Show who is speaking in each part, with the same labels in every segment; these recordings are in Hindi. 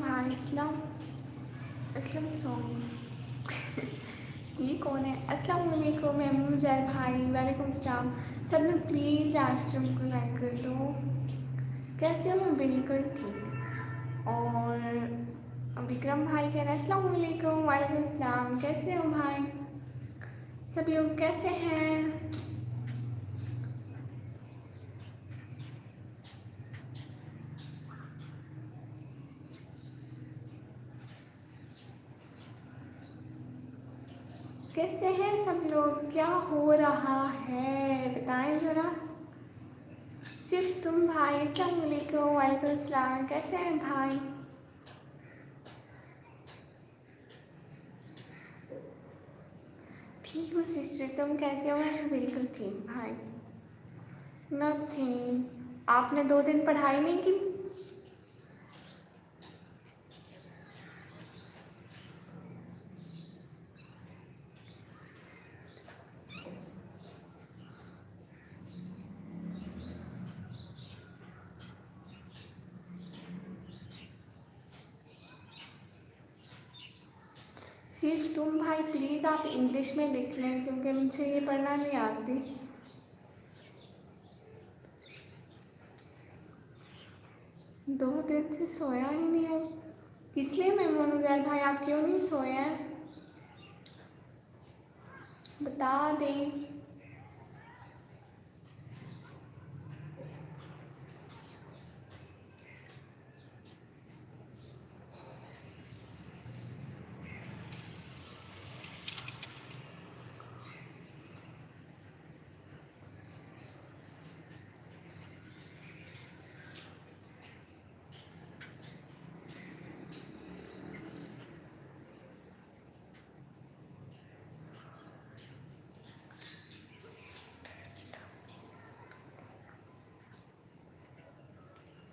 Speaker 1: भाई इस्लाम इस्लाम सॉन्ग्स ये कौन है? अस्सलाम वालेकुम महमूद जैद भाई, वालेकुम सलाम। सब लोग प्लीज़ लाइव स्ट्रीम को लाइक कर दो। कैसे हो? मैं बिल्कुल ठीक। और विक्रम भाई कह रहे हैं अस्सलाम वालेकुम, वालेकुम सलाम। कैसे हो भाई? सब लोग कैसे हैं? कैसे हैं सब लोग? क्या हो रहा है बताएं ज़रा। सिर्फ तुम भाई। अस्सलाम वालेकुम, वालेकुम सलाम। कैसे हैं भाई? ठीक हो सिस्टर, तुम कैसे हो? मैं बिल्कुल ठीक भाई। नथिंग। आपने 2 दिन पढ़ाई नहीं की? सिर्फ तुम भाई, प्लीज़ आप इंग्लिश में लिख लें क्योंकि मुझे ये पढ़ना नहीं आती। 2 दिन से सोया ही नहीं हूँ। इसलिए मैं मोनुजैल भाई, आप क्यों नहीं सोए हैं? बता दें।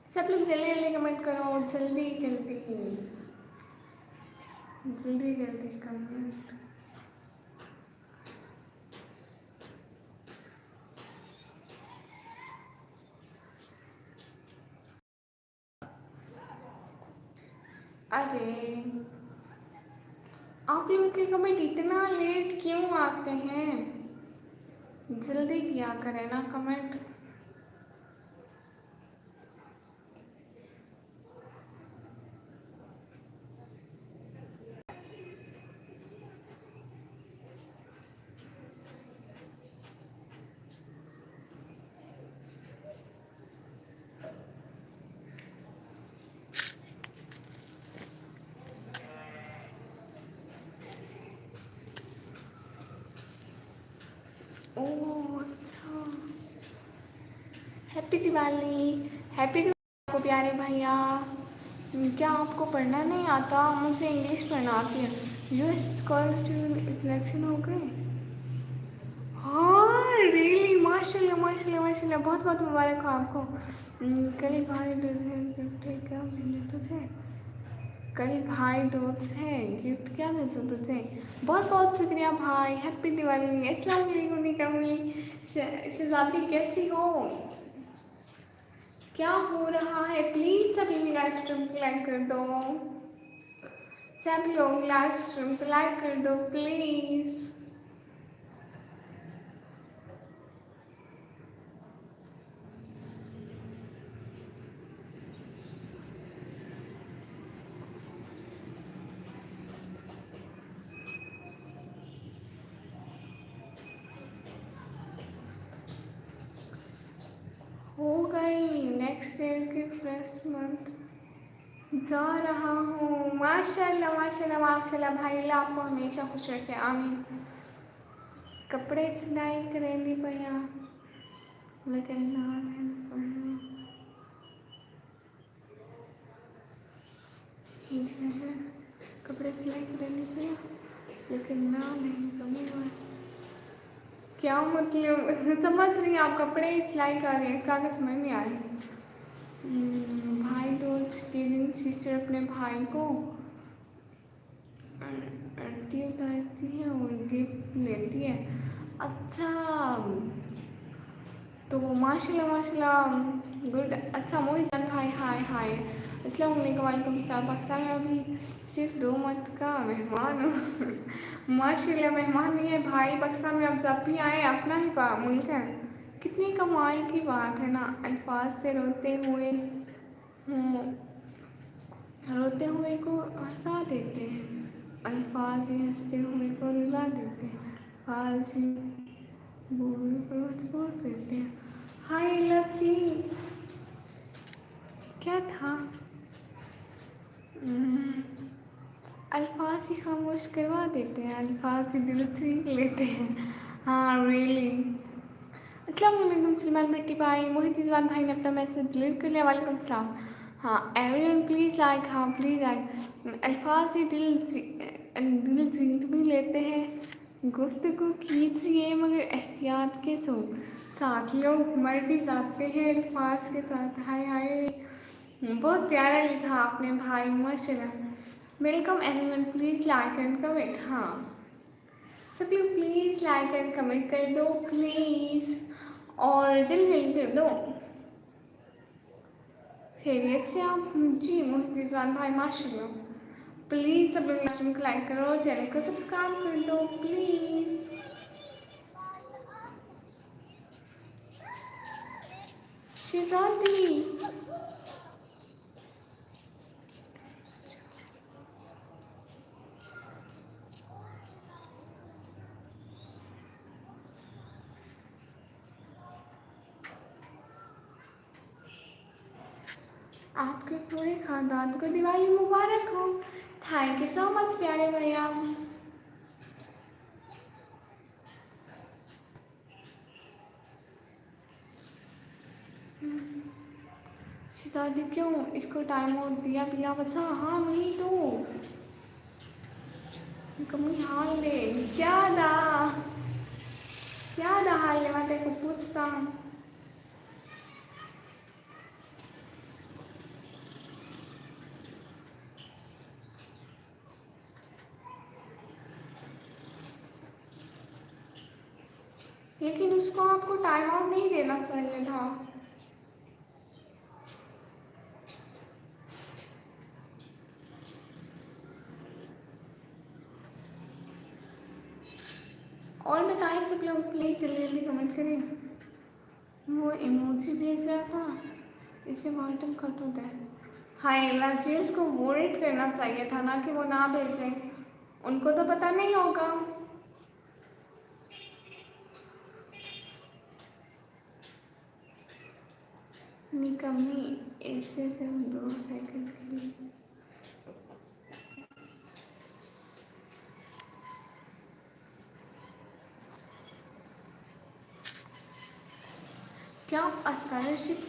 Speaker 1: सब लोग जल्दी जल्दी कमेंट करो, जल्दी जल्दी जल्दी जल्दी कमेंट। अरे आप लोगों के कमेंट इतना लेट क्यों आते हैं? जल्दी किया करें ना कमेंट। ओह अच्छा। हैप्पी दिवाली। हैप्पी दिवाली को प्यारे भैया। क्या आपको पढ़ना नहीं आता? मुझे इंग्लिश पढ़ना आती है। यूएस स्कॉलरशिप सिलेक्शन हो गए? हाँ रियली, माशाल्लाह माशाल्लाह माशाल्लाह, बहुत बहुत मुबारक हो आपको। कल भाई दूज है, गिफ्ट है क्या मैंने तुझे? कल भाई दूज है, गिफ्ट क्या मिल सकता तुझे? बहुत बहुत शुक्रिया भाई। हैप्पी दिवाली। अस्सलाम वालेकुम निकम्मी। शहजादी कैसी हो? क्या हो रहा है? प्लीज़ सभी लाइव स्ट्रीम को लाइक कर दो। सब लोग लाइव स्ट्रीम को लाइक कर दो प्लीज़। हो गई नेक्स्ट ईयर के फर्स्ट मंथ जा रहा हूँ। माशाल्लाह माशाल्लाह माशाल्लाह भाई, अल्लाह आपको हमेशा खुश रखे, आमीन। कपड़े सिलाई करेंगी भैया, लेकिन नाम है ठीक है। कपड़े सिलाई करेंगी भैया, लेकिन नाम है कमी हुआ। क्या मतलब? समझ रही हैं आप? कपड़े सिलाई कर रही हैं, इसका आगे समझ नहीं आ रही। भाई दूज के दिन सिस्टर अपने भाई को आरती उतारती है और गिफ्ट लेती है। अच्छा तो माशाल्लाह माशाल्लाह, गुड। अच्छा मोहित भाई हाय हाय। अस्सलाम वालेकुम। वालेकुम सलाम। पाकिस्तान में अभी सिर्फ 2 मत का मेहमान हो माशाल्लाह मेहमान नहीं है भाई, पाकिस्तान में आप जब भी आए अपना ही मुल्क है। कितनी कमाल की बात है ना, अल्फाज से रोते हुए को हंसा देते हैं, अल्फाज ही हंसते हुए को रुला देते हैं, अल्फाज ही बोलने पर मजबूर करते हैं। हाय लवजी, क्या था? हम्म, अल्फाज ही खामोश करवा देते हैं, अल्फाज ही दिल छीन लेते हैं। हाँ रियली। अस्सलाम वालेकुम सलमान भट्टी भाई, मोहित रिजवान भाई ने अपना मैसेज डिलीट कर लिया। वालेकुम सलाम। हाँ एवरीवन प्लीज़ लाइक, हाँ प्लीज़ लाइक। अल्फाज ही दिल छीन भी लेते हैं, गुफ्तगू कीजिए मगर एहतियात के साथ, लोग मर भी जाते हैं अल्फाज के साथ। हाय हाय, बहुत प्यारा लिखा आपने भाई, माशाल्लाह। Welcome everyone, please like and comment. हाँ सब लोग प्लीज़ लाइक एंड कमेंट कर दो प्लीज़, और जल्दी जल्दी कर दो। खैरियत से आप? जी मोहित रिजवान भाई माशाल्लाह। प्लीज़ सब लोग स्ट्रीम को लाइक करो, चैनल को सब्सक्राइब कर दो प्लीज़। शिजादी आपके पूरे ख़ानदान को दिवाली मुबारक हो। थैंक यू सो मच प्यारे भैया। शिजादी क्यों, इसको टाइम आउट दिया बिला बचा? हाँ वही तो कमी हाल दे क्या दा हाल ले, मैं तेरे को पूछता हूँ। लेकिन उसको आपको टाइम आउट नहीं देना चाहिए था। और बताएं सब लोग प्लीज़ जल्दी जल्दी कमेंट करें। वो इमोजी भेज रहा था, इसे बॉटम कट होता है। हाय लाजियस को वोट करना चाहिए था ना कि वो ना भेजें, उनको तो पता नहीं होगा। निकम्मी, ऐसे सिर्फ 2 सेकंड के लिए। क्या आप स्कॉलरशिप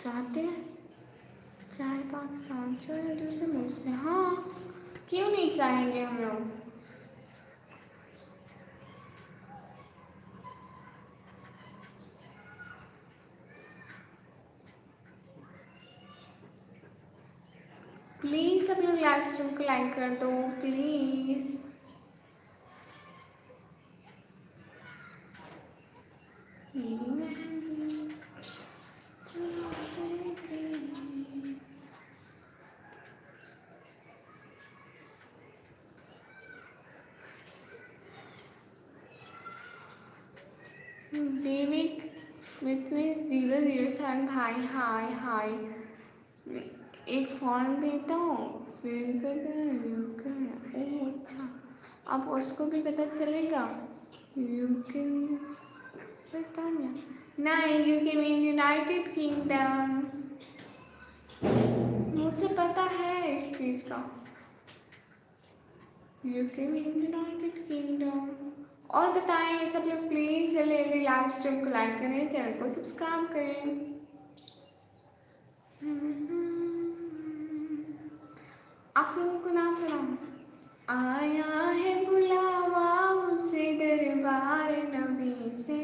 Speaker 1: चाहते हैं? चाहे पाकिस्तान से या दूसरे मुल्क से? हाँ क्यों नहीं चाहेंगे हम लोग। प्लीज़ सब लोग लाइव स्ट्रीम को लाइक कर दो प्लीज़। डेविड फिटनेस 007 भाई हाय हाय, एक फॉर्म भेजता हूँ फिर कर देना कर। ओह अच्छा, अब उसको भी पता चलेगा। यूके में ब्रिटानिया नहीं, यूके में यूनाइटेड किंगडम। मुझे पता है इस चीज़ का, यूके में यूनाइटेड किंगडम। और बताएं सब लोग प्लीज़ जल्दी जल्दी लाइव स्ट्रीम को लाइक करें, चैनल को सब्सक्राइब करें। आप लोगों को नाम सुनाऊं? आया है बुलावा मुझसे दरबार नबी से।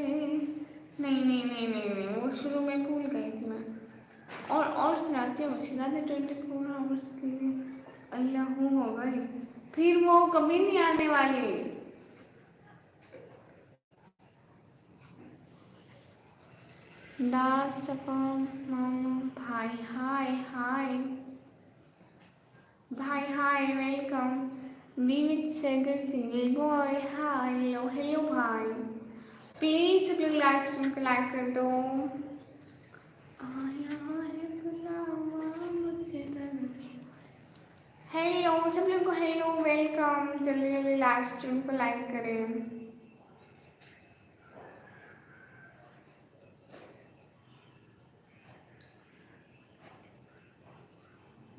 Speaker 1: नहीं नहीं नहीं नहीं नहीं, वो शुरू में भूल गई थी मैं। और सुनाती हूँ, सिला दे 24 आवर्स के लिए अल्लाह हो गई, फिर वो कभी नहीं आने वाली। दास सफा मानो भाई हाय हाय। भाई हाय वेलकम। वी विथ सेगर single boy hi hello hello भाई। प्लीज सब लोग लाइव स्ट्रीम को लाइक कर दो। आया है बुलावा मुझे हेलो सब लोग को हेलो वेलकम। जल्दी जल्दी लाइव स्ट्रीम को लाइक करें।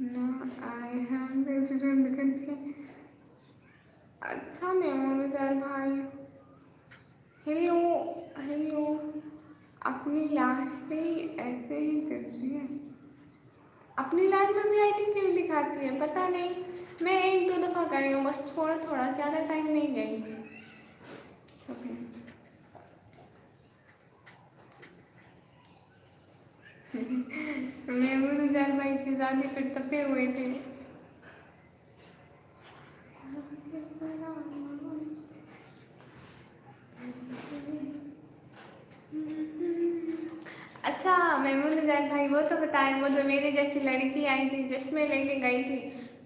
Speaker 1: ना आए हैं रेजिडेंट करके। अच्छा मेमोरियल भाई हेलो हेलो। अपनी लाइफ पे ऐसे ही करती है। अपनी लाइफ में भी आईटी क्यों दिखाती है पता नहीं। मैं एक दो दफ़ा गई हूँ बस थोड़ा थोड़ा ज़्यादा टाइम नहीं गई। ओके मेमोरियल भाई शहजादी पर तपे हुए थे। अच्छा मेमोरियल भाई वो तो बताएं वो जो मेरे जैसी लड़की आई थी चश्मे लेके गई थी।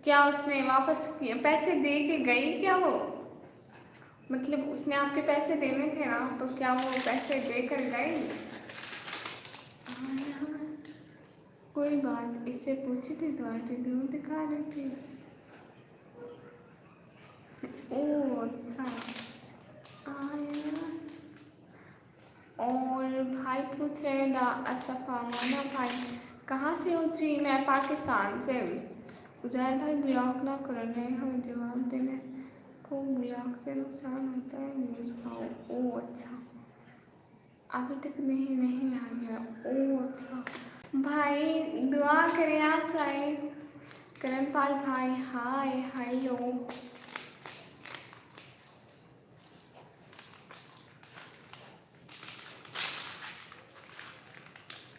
Speaker 1: क्या उसने वापस पैसे दे के गई क्या वो। मतलब उसने आपके पैसे देने थे ना तो क्या वो पैसे देकर गई। कोई बात इससे पूछी थी तो एटीट्यूड दिखा रही थी। ओह अच्छा। आया और भाई पूछ रहे दा असफाना भाई कहाँ से हो जी। मैं पाकिस्तान से। उजैर भाई ब्लॉक ना करो नहीं हम जवाब देने को ब्लॉक से नुकसान होता है न्यूज़ खाओ। ओह अच्छा अभी तक नहीं आ गया। ओह अच्छा भाई दुआ करें आ जाए। करणपाल भाई हाय हेलो।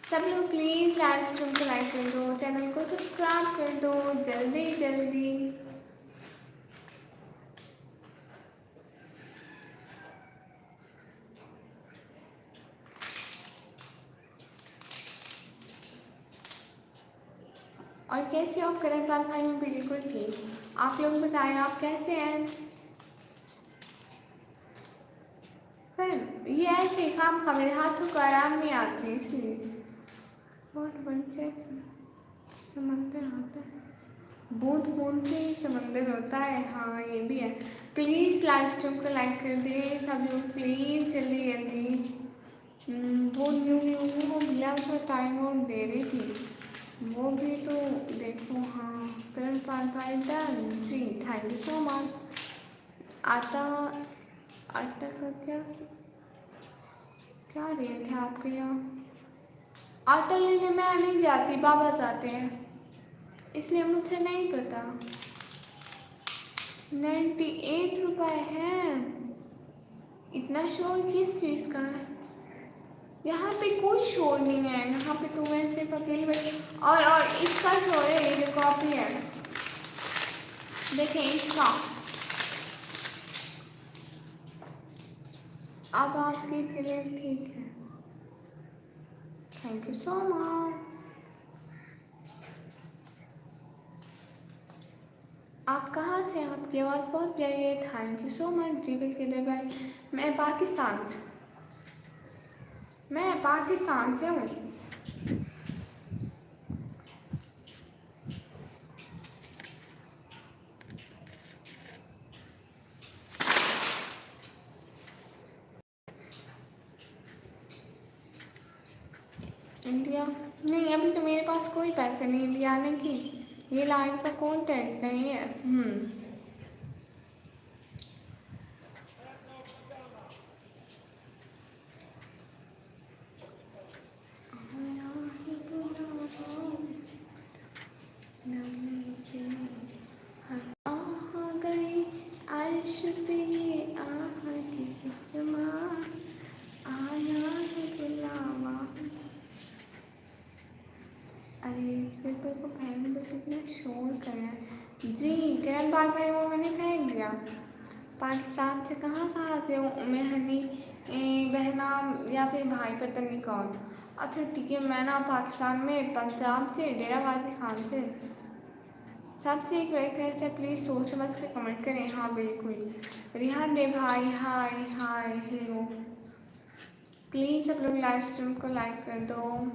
Speaker 1: सब लोग प्लीज़ लाइव स्ट्रीम को लाइक कर दो चैनल को सब्सक्राइब कर दो जल्दी जल्दी। और कैसे हो करणपाल भाई मैं बिल्कुल ठीक। आप लोग बताएं आप कैसे हैं। फिर ये ऐसे काम का मेरे हाथों को आराम नहीं आती इसलिए। बहुत बन से समंदर होता है। बूंद बूंद से ही समंदर होता है हाँ ये भी है। प्लीज़ लाइव स्ट्रीम को लाइक कर दिए सब लोग प्लीज़ जल्दी जल्दी। वो न्यू वो मिला था टाइम आउट दे रही थी वो भी तो देखो हाँ। करण पाल भाई done ji thank you so much. आटा आटा का क्या क्या रेट है आपके यहाँ। आटा लेने मैं नहीं जाती बाबा जाते हैं इसलिए मुझे नहीं पता। 98 रुपये है। इतना शोर किस चीज़ का है। यहाँ पे कोई शोर नहीं है यहाँ पे तो मैं सिर्फ अकेली बैठी। और इसका शोर है ये जो कॉपी है देखें इसका। अब आपकी चले ठीक है। Thank you so much. आप कहाँ से आपकी आवाज़ बहुत प्यारी है थैंक यू सो मच जीवित के दे भाई। मैं पाकिस्तान से हूँ। इंडिया नहीं अभी तो मेरे पास कोई पैसे नहीं इंडिया आने की। ये लाइव का कंटेंट नहीं है। गई अर्श पे ये आह की तमन्ना आया है बुलावा। अरे इस पेपर को फेंक दो कितना शोर कर रहा है जी। किरण पाल भाई वो मैंने फेंक दिया। पाकिस्तान से कहाँ से हो मेहनी बहना या फिर भाई पता नहीं कौन। अच्छा ठीक है मैं ना पाकिस्तान में पंजाब से डेरा गाजी खान से। सबसे एक रिक्वेस्ट है, प्लीज़ सोच समझ के कमेंट करें। हाँ बिल्कुल। रिहान रे भाई हाय हाय हेलो। प्लीज़ सब लोग लाइव स्ट्रीम को लाइक कर दो।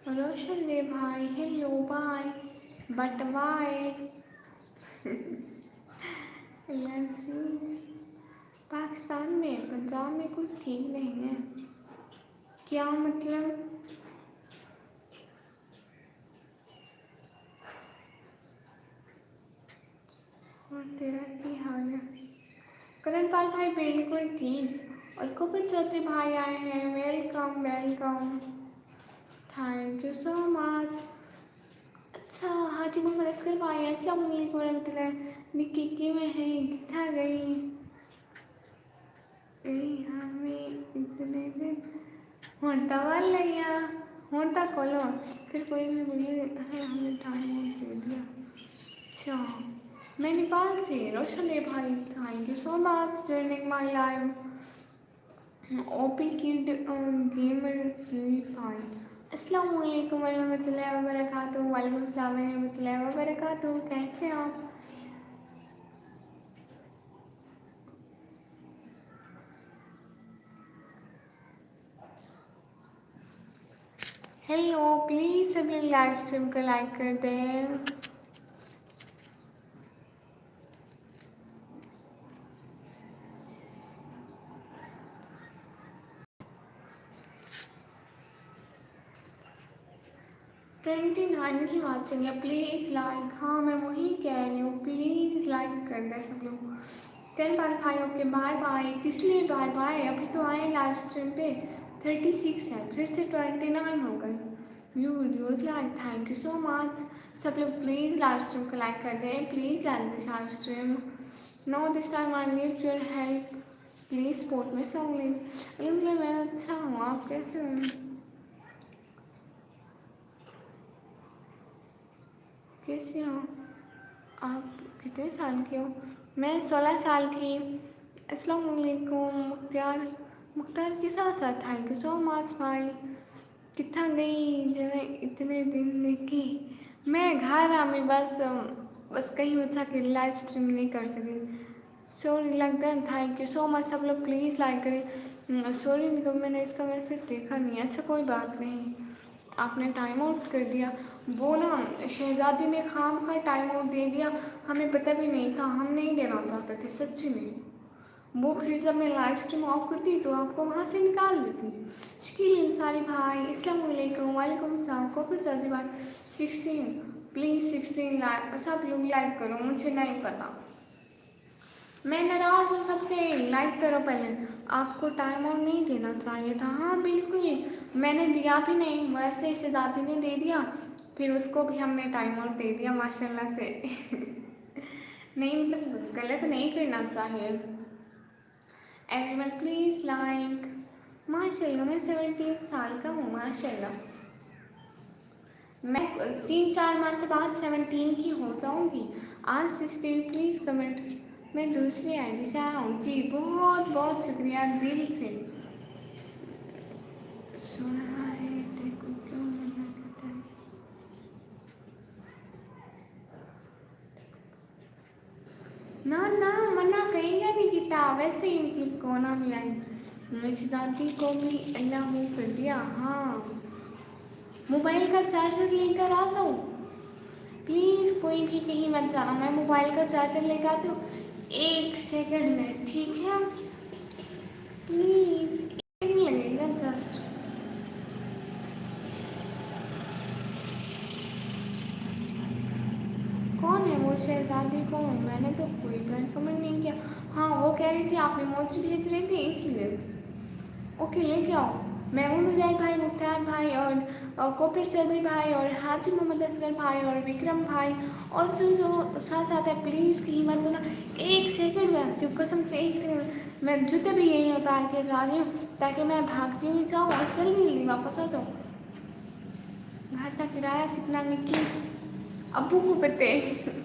Speaker 1: रोशन रे भाई hello bye but bye. Pakistan में पंजाब में कुछ ठीक नहीं है। क्या मतलब? और तेरा की हाल है? करण पाल भाई बिल्कुल ठीक। और कपिल चौधरी भाई आए हैं, welcome welcome, thank you so much. अच्छा हाजी मोहम्मद असगर भाई अस्सलाम वालेकुम वरहमतुल्लाह। निक्की की में है किथा गई हमें इतने दिन हुण तो वाल लिया हुण तक खोलो फिर कोई भी बोले है हमें टाइम दे दिया। अच्छा मैं नेपाल से रोशन है भाई, thank you so much joining my live. OP kid gamer free fire. अस्सलाम वालेकुम वरहमतुल्लाहि वबरकातुहू। वालेकुम अस्सलाम वरहमतुल्लाहि वबरकातुहू। कैसे हैं आप? हेलो प्लीज़ सभी लाइव स्ट्रीम को लाइक कर दें। ट्वेंटी नाइन की बात चलिए, प्लीज़ लाइक। हाँ मैं वही कह रही हूँ, प्लीज़ लाइक कर दें सब लोग। 10 बार भाई ओके बाय बाय। किस लिए बाय बाय? अभी तो आए लाइव स्ट्रीम पे 36 है, फिर से 29 हो गए view videos. Like thank you so much. सब लोग प्लीज़ लाइव स्ट्रीम को लाइक कर दें। Please like this live stream. No this time I need your help, please support me strongly. अलहमदुलिल्लाह मैं अच्छा हूँ, आप कैसे हो? कैसे हो आप? कितने साल के हो? मैं 16 साल की। अस्सलाम वालेकुम मुख्तार। मुख्तार के साथ साथ थैंक यू सो मच भाई। कितना गई जब इतने दिन लेके मैं घर आ मैं बस कहीं बच्चा के लाइव स्ट्रीम नहीं कर सकी। Sorry lockdown. Thank you so much. सब लोग प्लीज़ लाइक करें। सॉरी निकल मैंने इसका मैसेज देखा नहीं। अच्छा कोई बात नहीं, आपने टाइम आउट कर दिया। वो ना शहज़ादी ने खाम खा टाइम आउट दे दिया, हमें पता भी नहीं था, हम नहीं देना चाहते थे सच्ची में। वो फिर जब मैं लाइव स्ट्रीम ऑफ करती तो आपको वहाँ से निकाल देती। शकील अंसारी भाई अस्सलाम वालेकुम। वालेकुम अस्सलाम। कॉपी चौधरी भाई 16 प्लीज़ 16 लाइक सब लोग लाइक करो, मुझे नहीं पता, मैं नाराज़ हूँ सबसे। लाइक करो पहले, आपको टाइम आउट नहीं देना चाहिए था। हाँ बिल्कुल मैंने दिया भी नहीं, वैसे शहज़ादी ने दे दिया, फिर उसको भी हमने टाइम आउट दे दिया माशाल्लाह से। नहीं मतलब गलत नहीं करना चाहिए। Everyone please like. माशाल्लाह मैं 17 साल का हूँ माशाल्लाह। मैं 3-4 मंथ बाद 17 की हो जाऊँगी। आज 16 प्लीज़ कमेंट। मैं दूसरी आईडी से आया हूँ जी, बहुत बहुत शुक्रिया दिल से। सुना है देखो क्यों मना करता है। ना ना मना कहीं नहीं किया, वैसे ही मतलब कोना भी आई। मेरी दादी को भी अल्लाह मुँह कर दिया। हाँ मोबाइल का चार्जर लेकर आ जाओ प्लीज़, कोई भी कहीं मत जाना, मैं मोबाइल का चार्जर लेकर आती हूँ 1 सेकंड में, ठीक है प्लीज़, 1 सेकंड लगेगा जस्ट। कौन है वो शहजादी? कौन? मैंने तो कोई पर कमेंट नहीं किया। हाँ वो कह रही थी आप इमोजी भेज रहे थे इसलिए। ओके लेके आओ। महमूद उजैल भाई, मुख्तार भाई और कोपिर चौधरी भाई और हाजी मोहम्मद असगर भाई और विक्रम भाई और जो जो साथ साथ है प्लीज़ कहीं मत जाना। 1 सेकंड में आती हूँ कसम से, 1 सेकंड। मैं जूते भी यहीं उतार के जा रही हूँ ताकि मैं भागती हुई जाऊँ और जल्दी जल्दी वापस आ जाऊँ। घर का किराया कितना निकी अबू को पता है।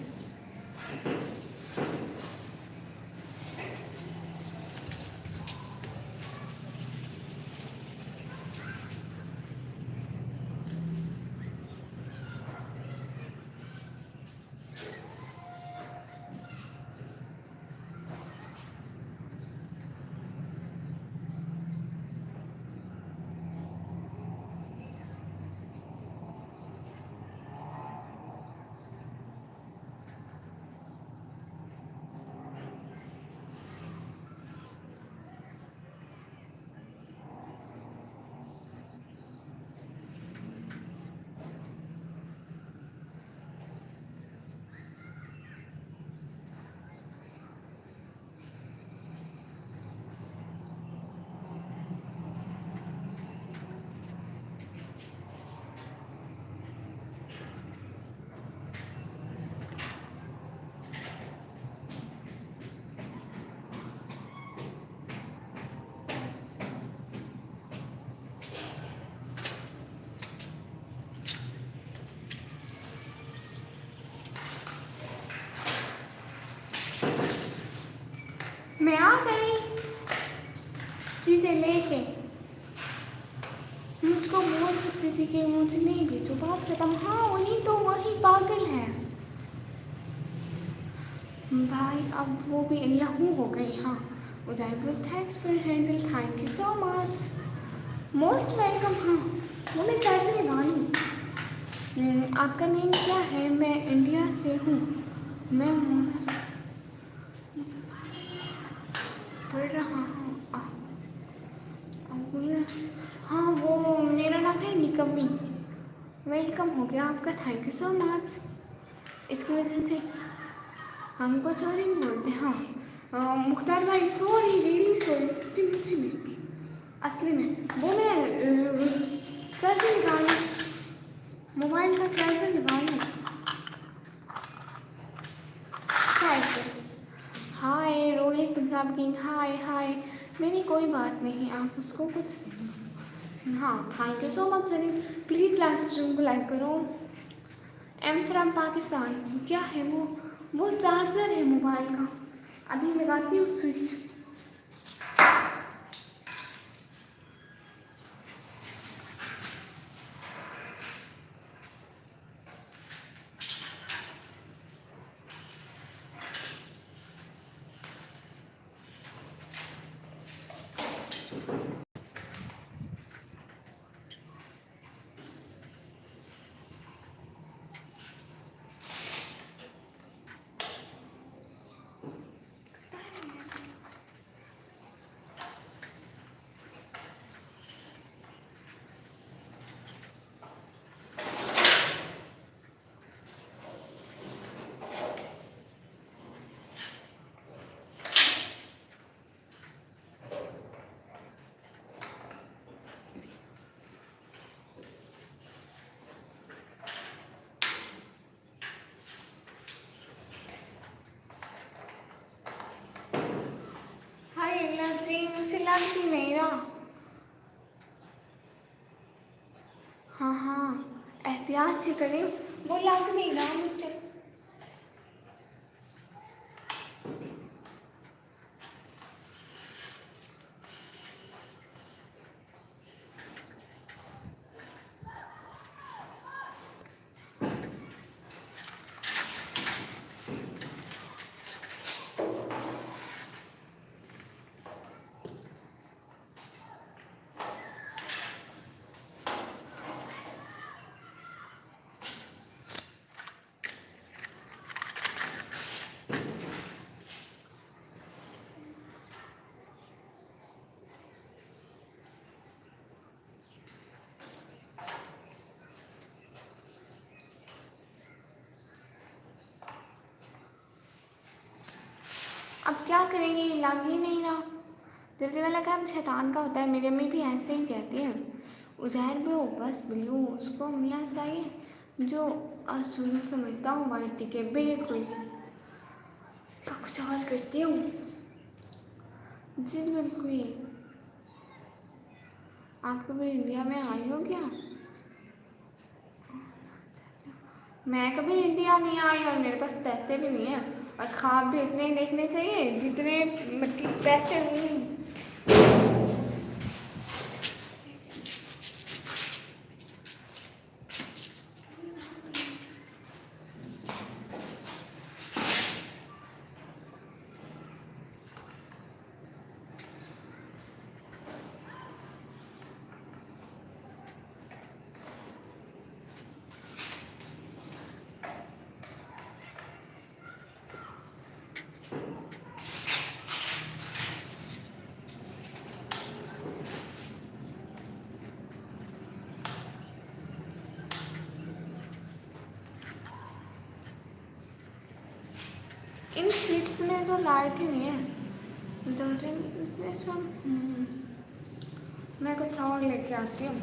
Speaker 1: मैं आ गई चीज़ें लेके। मुझको बोल सकती थी कि मुझे नहीं भेजो, बात खत्म। हाँ वही तो, वही पागल है भाई, अब वो भी लहू हो गई। हाँ Udaipur, thanks for handle, thank you so much, most welcome. हाँ वो मैं चार्जर लगा लूँ। आपका नेम क्या है? मैं इंडिया से हूँ। मैं पढ़ रहा हूँ। हाँ वो मेरा नाम है निकम्मी। वेलकम हो गया आपका, थैंक यू सो मच। इसकी वजह से हमको सॉरी बोलते। हाँ मुख्तार भाई सॉरी, रियली सॉरी, सच्ची मुच्ची में, असली में। वो मैं चार्जर लगा लूँ, मोबाइल का चार्जर लगा लूँ शायद। हाय रोहित पंजाब किंग, हाय हाय। नहीं कोई बात नहीं, आप उसको कुछ नहीं। हाँ thank you so much Salim, please live stream को लाइक करो। एम फ्रॉम पाकिस्तान, क्या है वो चार्जर है मोबाइल का, अभी लगाती हूँ स्विच। हाय जी, मुझे लग भी नहीं रहा। हाँ एहतियात से करें, वो लग नहीं रहा मुझे। अब क्या करेंगे, लग ही नहीं रहा। जल्दी वाला काम शैतान का होता है, मेरे में भी ऐसे ही कहते हैं। उजैर ब्रो बस ब्लू उसको मिलना चाहिए जो असूल समझता हूँ, वाइटी के बिल्कुल सब कुछ और करती हूँ जी बिल्कुल। आप कभी इंडिया में आई हो क्या? मैं कभी इंडिया नहीं आई और मेरे पास पैसे भी नहीं है, और ख्वाब भी इतने ही देखने चाहिए जितने मतलब पैसे नहीं। इन शीट्स में तो लाइट ही नहीं है। विदाउट मैं कुछ और लेके आती हूँ।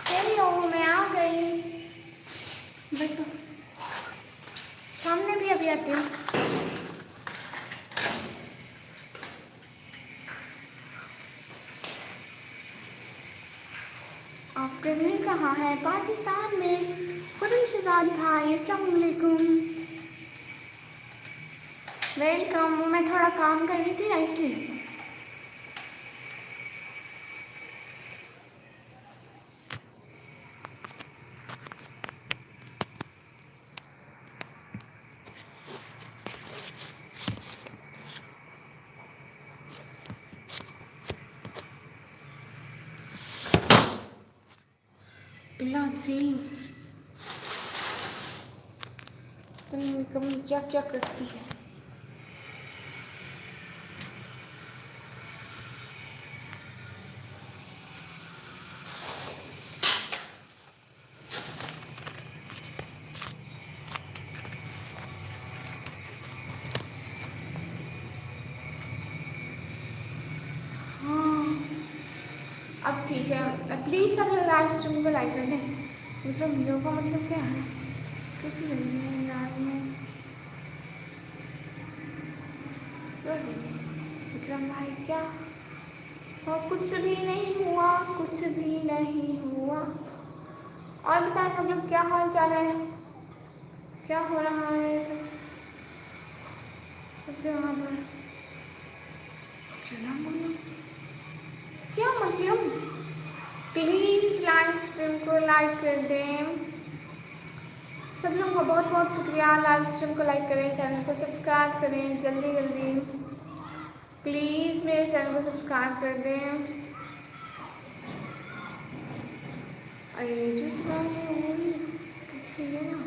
Speaker 1: हेलो, मैं आ गई। बैठो, सामने भी अभी आती हूँ। आपके घर कहाँ है? पाकिस्तान में। खुदम शहजाद भाई, अस्सलाम वालेकुम, वेलकम। मैं थोड़ा काम कर रही थी ना, इसलिए। लाज़ी तुम क्या क्या करती है? हाँ, अब ठीक है। प्लीज़ सब लोग लाइव स्ट्रीम को लाइक कर दें। मतलब वीडियो का मतलब क्या है? कुछ नहीं है लाइव में। विक्रम भाई क्या? और कुछ भी नहीं हुआ, कुछ भी नहीं हुआ। और बताएं सब लोग, क्या हाल चाल है? क्या हो रहा है सबके वहाँ पर? क्या मतलब? क्या मतलब? प्लीज़ लाइव स्ट्रीम को लाइक कर दें। सब लोगों का बहुत बहुत शुक्रिया। लाइव स्ट्रीम को लाइक करें, चैनल को सब्सक्राइब करें जल्दी जल्दी। प्लीज़ मेरे चैनल को सब्सक्राइब कर दें। अरे जिस बार में वही पीछे है ना।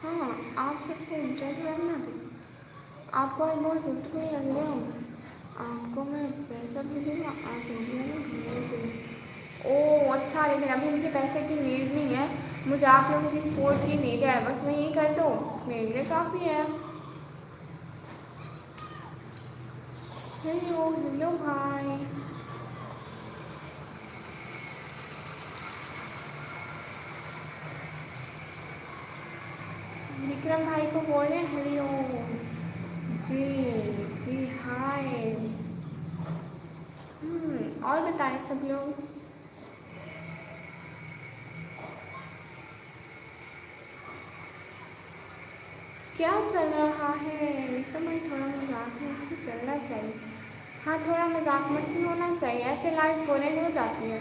Speaker 1: हाँ, आप सबको एंजॉय करना थे। आपको आज बहुत ब्यूटीफुल लग रहे हो। आपको मैं पैसा भी दूँगा, आप इंडिया में घूमने के लिए। ओह अच्छा, लेकिन अभी मुझे पैसे की नीड नहीं है। मुझे आप लोगों की सपोर्ट की नीड है, बस मैं यही कर दो मेरे लिए काफ़ी है। हेलो हेलो भाई। विक्रम भाई को बोल रहे हैं हेलो। जी जी हाय। और बताएं सब लोग। क्या चल रहा है विक्रम भाई? थोड़ा मजाक मस्ती चलना चाहिए। हाँ, थोड़ा मजाक मस्ती होना चाहिए, ऐसे लाइफ बोरिंग हो जाती है।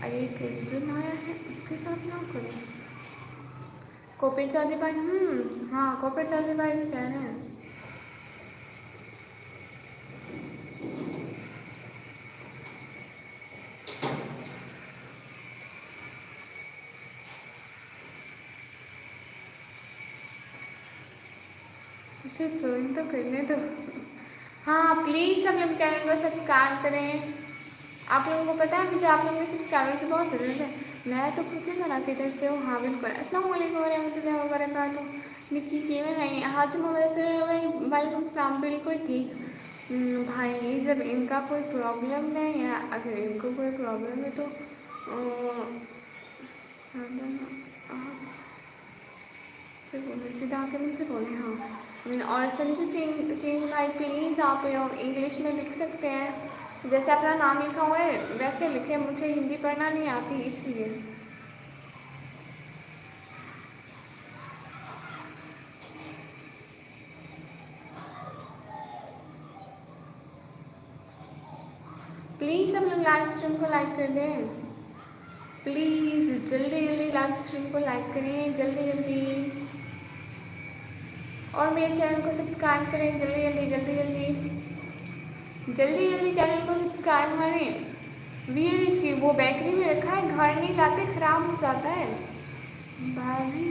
Speaker 1: अरे अर्जुन आया है, उसके साथ ना करो। कॉपरेट चौधरी भाई, हाँ कॉपरेट चौधरी भाई भी कह रहे हैं। उसे ज्वाइन तो करने दो। हाँ प्लीज़ सब लोग चैनल को सब्सक्राइब करें। आप लोगों को पता है मुझे आप लोगों के सब्सक्राइबर की बहुत ज़रूरत है। मैं तो खुद से करा किधर से हूँ। हाँ बिल्कुल, अस्सलाम वालेकुम रहमतुल्लाहि व बरकातुहू। निक्की किਵੇਂ हैं? हाजी मोहम्मद असलम भाई, वालेकुम सलाम। बिल्कुल ठीक। भाई जब इनका कोई प्रॉब्लम नहीं है, अगर इनको कोई प्रॉब्लम है तो से बोले सीधा आके मुझसे बोले। हाँ, और संजू सिंह सिंह भाई प्लीज़ आप इंग्लिश में लिख सकते हैं। जैसे अपना नाम लिखा हुआ है वैसे लिखे, मुझे हिंदी पढ़ना नहीं आती इसलिए। प्लीज़ सब लोग लाइव स्ट्रीम को लाइक कर दें। प्लीज़ जल्दी जल्दी लाइव स्ट्रीम को लाइक करें जल्दी जल्दी। और मेरे चैनल को सब्सक्राइब करें जल्दी जल्दी जल्दी जल्दी जल्दी जल्दी। चैनल को सब्सक्राइब करें। वियर इसकी वो बेकरी में रखा है, घर नहीं लाते, ख़राब हो जाता है। भाभी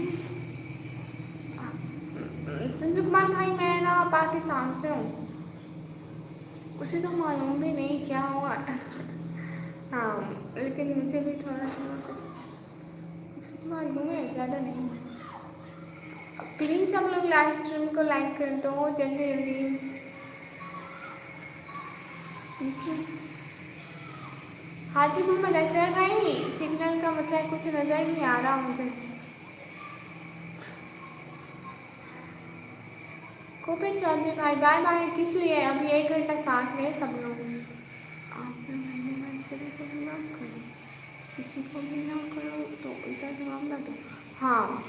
Speaker 1: संजू कुमार भाई, मैं ना पाकिस्तान से हूँ। उसे तो मालूम भी नहीं क्या हुआ। हाँ लेकिन मुझे भी थोड़ा थोड़ा कुछ मालूम है, ज़्यादा नहीं। प्लीज़ हम लोग लाइव स्ट्रीम को लाइक कर दो जल्दी जल्दी। देखिए हाजी मोहम्मद असर भाई, सिग्नल का मतलब कुछ नज़र नहीं आ रहा मुझे। कोपेट चौधरी भाई बाय बाय। किस लिए? अभी 1 घंटा साथ रहे सब लोग। आप मेहरबानी करें तो भी ना करो, किसी को भी ना करो तो उल्टा जवाब ना दो। हाँ,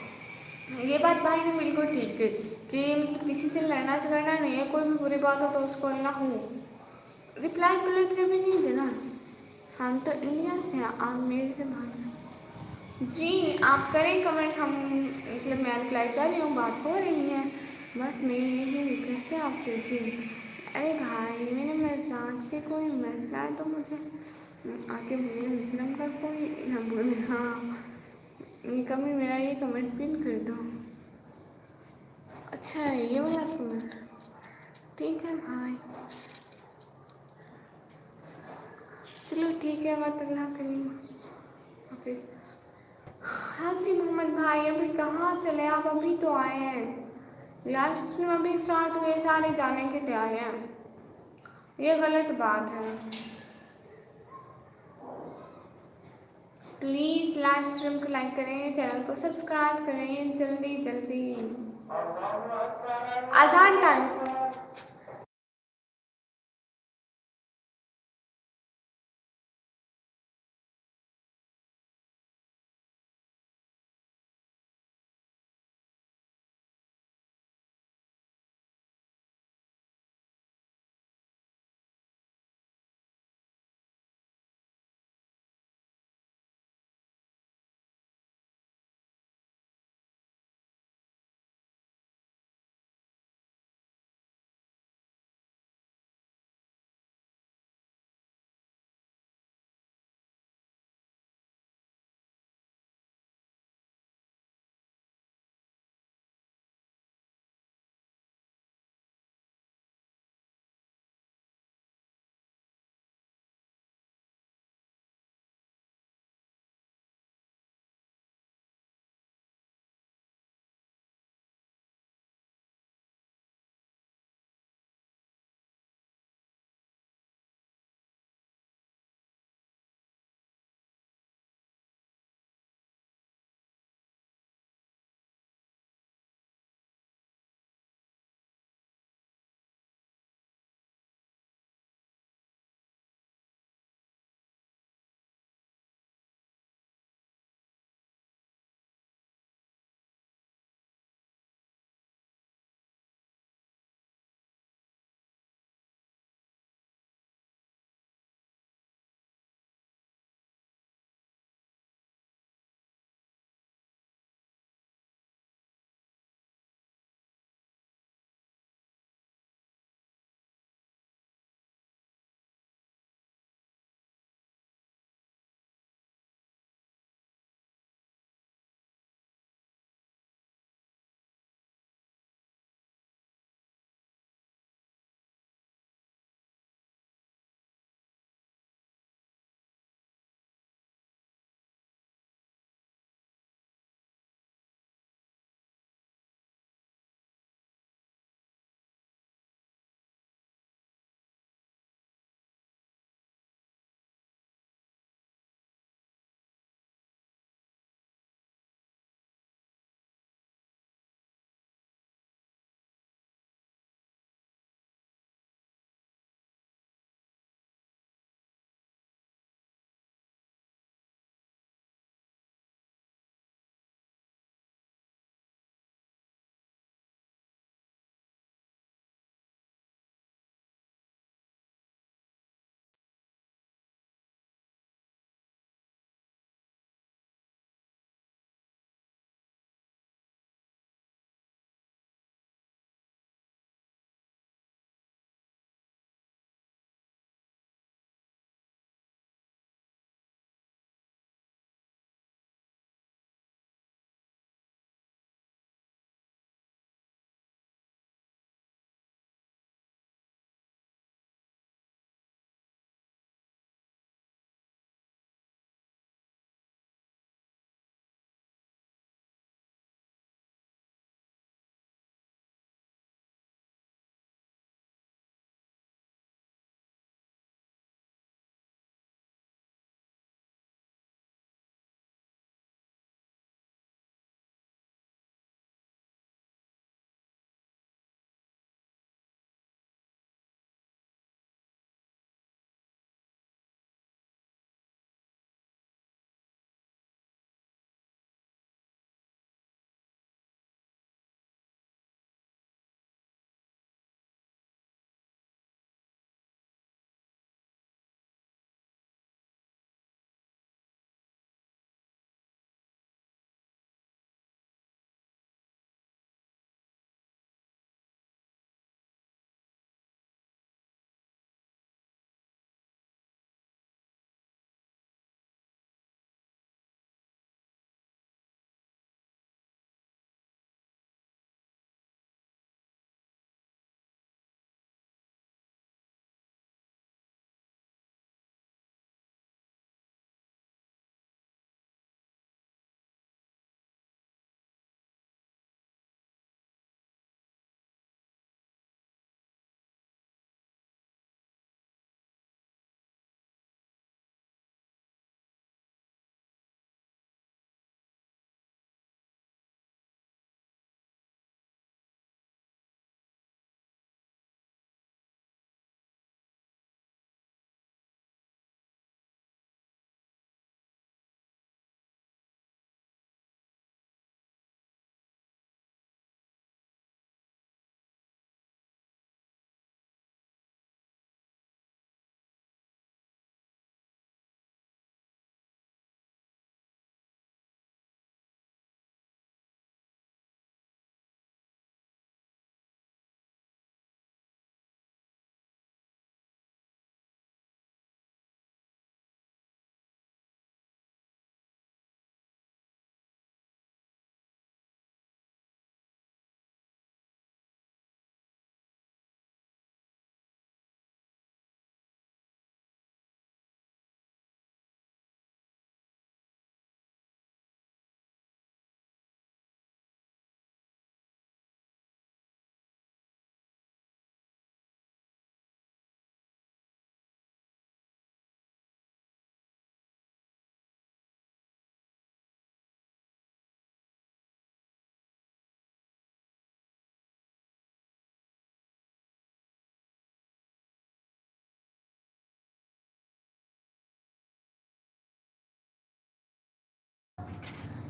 Speaker 1: ये बात भाई ने बिल्कुल ठीक है कि मतलब किसी से लड़ना झगड़ना नहीं है। कोई भी बुरी बात हो तो उसको ना हो रिप्लाई पलट कर भी नहीं देना। हम तो इंडिया से हैं, आप मेरे से बात। जी आप करें कमेंट, हम मतलब मैं रिप्लाई कर रही हूँ, बात हो रही है। बस मेरी यही रिक्वेस्ट है आपसे जी। अरे भाई मैंने मजाक से, कोई मसला है तो मुझे आके बोले, विक्रम का कोई ना बोले। हाँ कभी मेरा ये कमेंट पिन कर दो। अच्छा ये वाला कमेंट ठीक है भाई। चलो ठीक है, मत अल्लाह करीम हाफिज़। हाँ जी मोहम्मद भाई, अभी कहाँ चले आप? अभी तो आए हैं, लाइव स्ट्रीम अभी स्टार्ट हुए, सारे जाने के तैयार हैं। ये गलत बात है। प्लीज़ लाइव स्ट्रीम को लाइक करें, चैनल को सब्सक्राइब करें जल्दी जल्दी। आसान टाइम।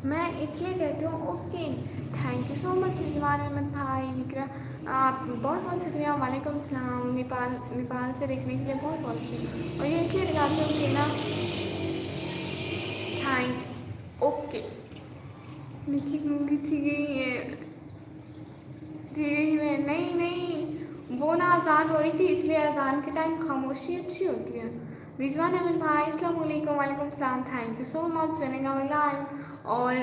Speaker 1: मैं इसलिए कहती हूँ okay. Thank you so much Rizwan Ahmed भाई, विक्रम, आप बहुत बहुत शुक्रिया। वालेकुम सलाम। नेपाल से देखने के लिए बहुत बहुत शुक्रिया। और ये इसलिए दिखाती हूँ कि ना थैंक ओके। निकी मूंगी थी गई है, थी गई मैं नहीं नहीं, वो ना अजान हो रही थी इसलिए अजान के टाइम खामोशी अच्छी होती है। रिजवान अहमद भाई अस्सलाम वालेकुम। वालेकुम सलाम। थैंक यू सो मच चलेगा लाइव। और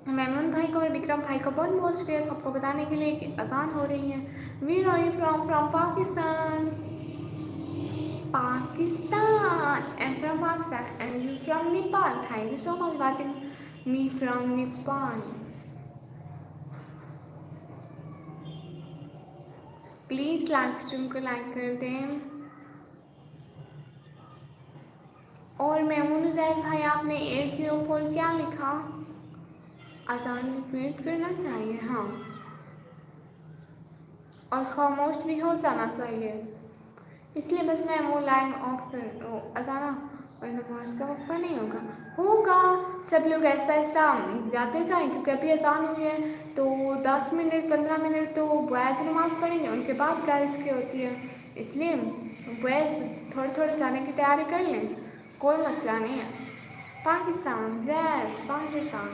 Speaker 1: मेमन भाई को और विक्रम भाई को बहुत बहुत शुक्रिया सबको बताने के लिए कि अजान हो रही है। Where are you from Pakistan? Pakistan. I'm from Pakistan and you from Nepal. Thank you so much watching me from Nepal. Please live stream को लाइक कर दें। और मेमून जैद भाई आपने 804 क्या लिखा? अजान रिपीट करना चाहिए हाँ, और खामोश भी हो जाना चाहिए, इसलिए बस मैं वो लाइव ऑफ कर अजाना और नमाज का वक्फा नहीं होगा। सब लोग ऐसा ऐसा जाते जाएं क्योंकि अभी अजान हुई है तो 10 मिनट 15 मिनट तो बॉयज़ नमाज़ पढ़ेंगे, उनके बाद गर्ल्स की होती है, इसलिए बॉयज़ थोड़े थोड़े जाने की तैयारी कर लें, कोई मसला नहीं है। पाकिस्तान जैस पाकिस्तान।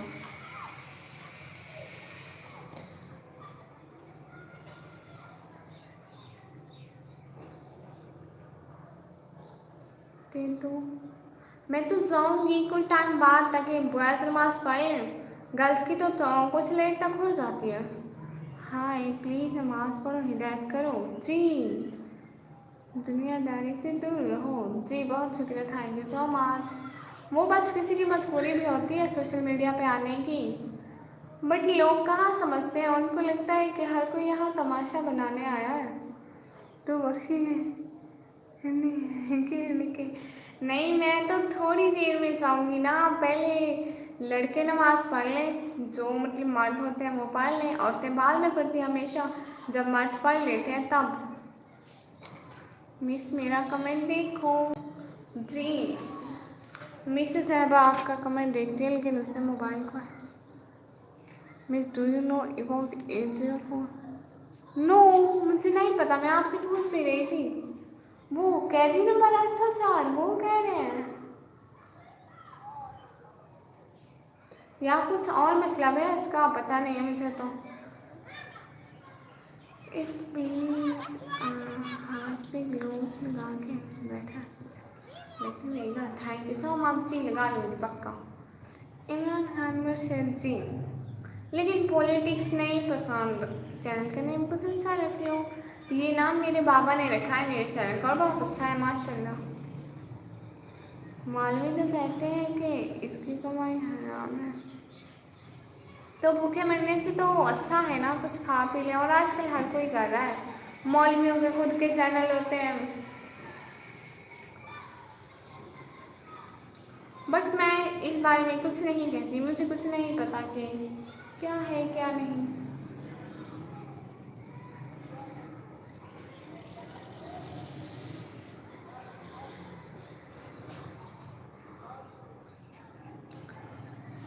Speaker 1: तो मैं तो जाऊँगी कुछ टाइम बाद ताकि बॉयज़ नमाज़ पढ़ लें, गर्ल्स की तो कुछ लेट तक हो जाती है। हाय प्लीज़ नमाज़ पढ़ो, हिदायत करो जी, दुनियादारी से दूर रहो जी। बहुत शुक्रिया, थैंक यू सो मच। वो बस किसी की मजबूरी भी होती है सोशल मीडिया पे आने की, बट लोग कहाँ समझते हैं, उनको लगता है कि हर कोई यहाँ तमाशा बनाने आया है तो बख्शी नहीं, मैं तो थोड़ी देर में जाऊँगी ना, पहले लड़के नमाज़ पढ़ लें, जो मतलब मर्द होते हैं वो पढ़ लें, औरतें बाद में पढ़ती हैं हमेशा, जब मर्द पढ़ लेते हैं तब। मिस मेरा कमेंट देखो जी, मिस साहबा आपका कमेंट देखती है लेकिन उसने मोबाइल को। Miss do you know about 804? No, मुझे नहीं पता, मैं आपसे पूछ भी रही थी। वो कैदी नंबर 804 वो कह रहे हैं या कुछ और मतलब है इसका, पता नहीं है मुझे तो। इफ प्लीज हाथ पे ग्लोव्स लगा के बैठा लेगा। थैंक यू सो मच जी, लगा लूँगी पक्का। इमरान खान मुर्शिद जी, लेकिन पॉलिटिक्स नहीं पसंद, चैनल का नेम कुछ अच्छा रख लो। ये नाम मेरे बाबा ने रखा है मेरे चैनल का और बहुत अच्छा है माशाल्लाह। मौलवी तो कहते हैं कि इसकी कमाई हराम है, तो भूखे मरने से तो अच्छा है ना कुछ खा पी लें, और आजकल हर कोई कर रहा है, मौलवियों के खुद के चैनल होते हैं। बट मैं इस बारे में कुछ नहीं कहती, मुझे कुछ नहीं पता कि क्या है क्या नहीं।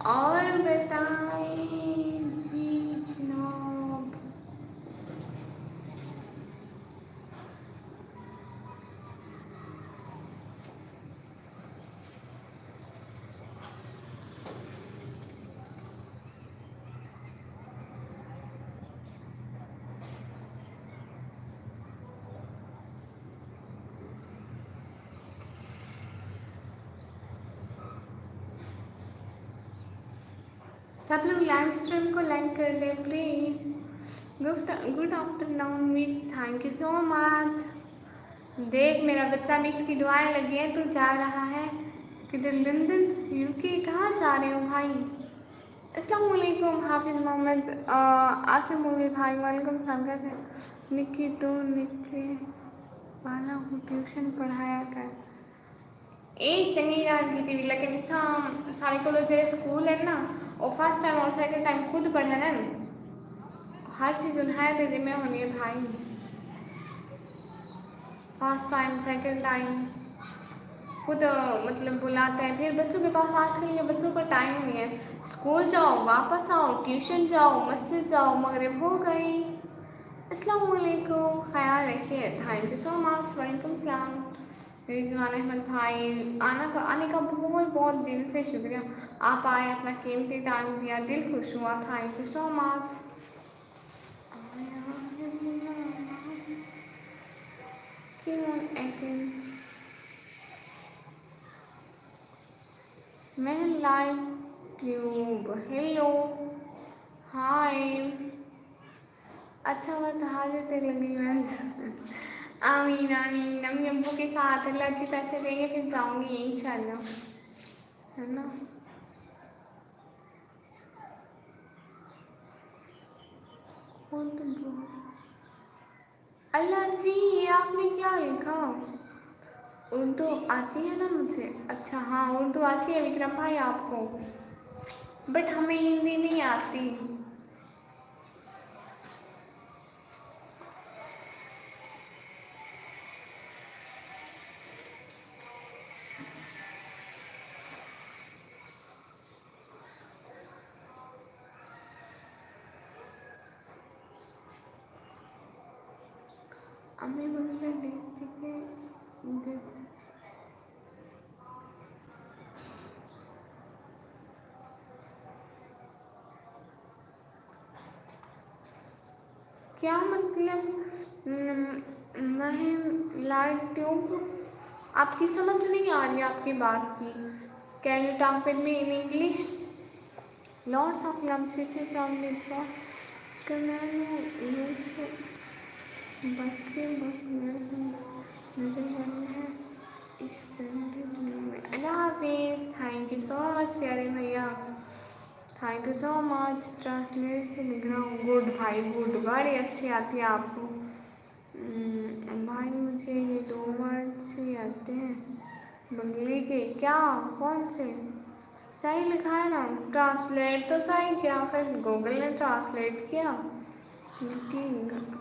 Speaker 1: और बताएं जी जनाब। सब लोग लाइव स्ट्रीम को लाइक कर दें please. Good afternoon miss, thank you so much. देख मेरा बच्चा मिस की दुआएं लगी हैं, तू जा रहा है किधर? लंदन यूके, कहाँ जा रहे हो भाई? अस्सलाम वालेकुम हाफिज़ मोहम्मद आसिम मुगल भाई, वालेकुम सलाम। कैसे निक्की? तो निक्की वाला हूँ, ट्यूशन पढ़ाया कर एज चंगी गाल की थी, लेकिन इतना सारे को जो स्कूल है ना और फर्स्ट टाइम और सेकंड टाइम खुद पढ़े ना, हर चीज़ उन्हें दे में होनी है भाई, फर्स्ट टाइम सेकंड टाइम खुद मतलब बुलाता है। फिर बच्चों के पास आजकल के बच्चों का टाइम नहीं है, स्कूल जाओ वापस आओ, ट्यूशन जाओ, मस्जिद जाओ, मगरिब हो गई। अस्सलाम वालेकुम, ख्याल रखिए। थैंक यू सो मच, वालेकुम सलाम। रिजवान अहमद भाई, आने का बहुत बहुत दिल से शुक्रिया। आप आए, अपना कीमती टाइम दिया, दिल खुश हुआ। Thank you so much. मैं लाइव ट्यूब, हेलो, हाय। अच्छा मत हाजत लगी मैं। आमीन आमीन, अम्मी अब्बू के साथ अल्लाह अच्छी पैसे देंगे फिर जाऊंगी इंशाल्लाह, है ना। अल्लाह जी, ये आपने क्या लिखा? उर्दू आती है ना मुझे। अच्छा हाँ, उर्दू आती है विक्रम भाई आपको, बट हमें हिंदी नहीं आती। अम्मी मुझे देखती के क्या मतलब? मैं लाइट ट्यूब, आपकी समझ नहीं आ रही आपकी बात की। Can you talk with me in English? Lords of LUMS from network करना से बच के नजर बंद है इस में। अल्लाह हाफिज़, थैंक यू सो मच प्यारे भैया, thank you so much. Translate से लिख रहा हूँ, गुड भाई गुड, बड़ी अच्छी आती है आपको। भाई मुझे ये 2 वर्ड से आते हैं बंगली के, क्या कौन से? सही लिखा है ना, ट्रांसलेट तो सही किया, फिर गूगल ने ट्रांसलेट किया कि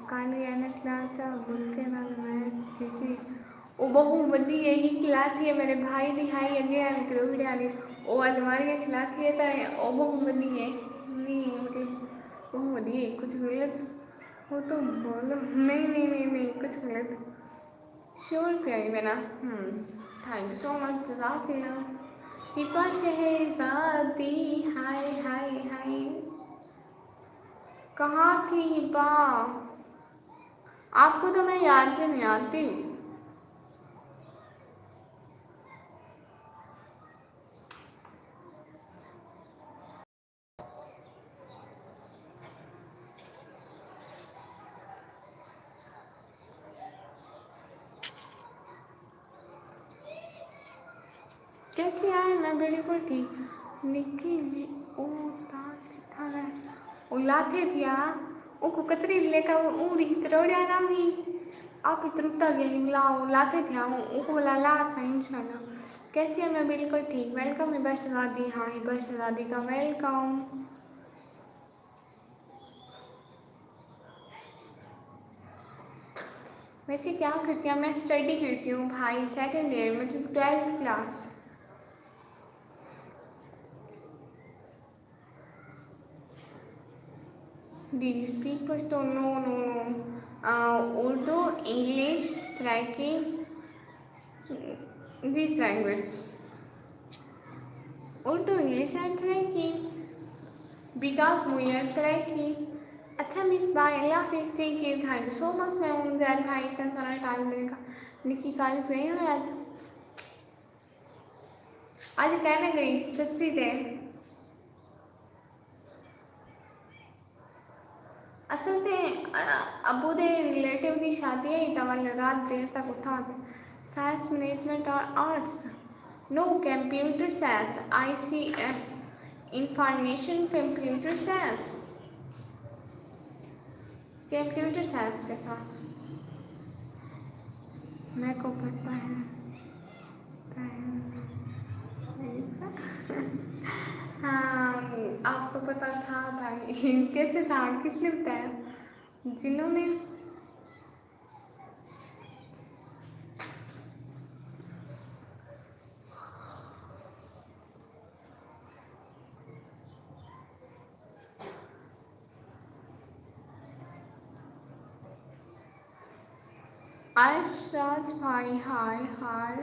Speaker 1: काली क्लाचा बुल के नाल मैच थी। वो बहु वड्डी यही खिलाती है मेरे भाई दी हाई अगे वाली करोड़ी वाली, वो अलमारी के खिलाती है तो वो बहु वड्डी है नहीं, मतलब बहु वड्डी है। कुछ गलत हो तो बोलो, नहीं नहीं नहीं नहीं कुछ गलत, श्योर प्यारी बना। थैंक यू सो मच, जज़ाकल्लाह। हिपा शहजादी, हाय हाय हाय, कहाँ थी हिपा? आपको तो मैं याद भी नहीं आती। कैसी आए? मैं बिल्कुल ठीक। निकी ओ ताज किथा है? ओ लाथे थिया ओ को कतरी लेकर ऊ री तरोड़िया ना भी आप इतरुटा गया हिमला ओ लाथे थिया ओ को बोला ला था इंशाल्लाह। कैसी है? मैं बिल्कुल ठीक। वेलकम हिबा शहजादी, हाँ हिबा शहजादी का वेलकम। वैसे क्या करती हूँ मैं? स्टडी करती हूँ भाई, सेकेंड ईयर मतलब 12th class. Do you speak Pashto? No, no, no. Urdu, English, Seraiki, this language. Urdu, English and Seraiki. Because Muir Seraiki. अच्छा मिस बाय, अल्लाह हाफिज़, take care, thank you so much. मैं उमर भाई इतना सारा टाइम देने का। निकी कॉलेज गई हूँ आज कहने गई सच्ची थे। असल में अबू दे रिलेटिव की शादी है तो वाले रात देर तक उठा थे। साइंस मैनेजमेंट और arts, no computer science, ICS, information computer science, computer science के साथ मैं को पता है। हाँ आपको पता था भाई? कैसे था? किसने बताया? जिन्होंने अर्शराज भाई हाय हाय।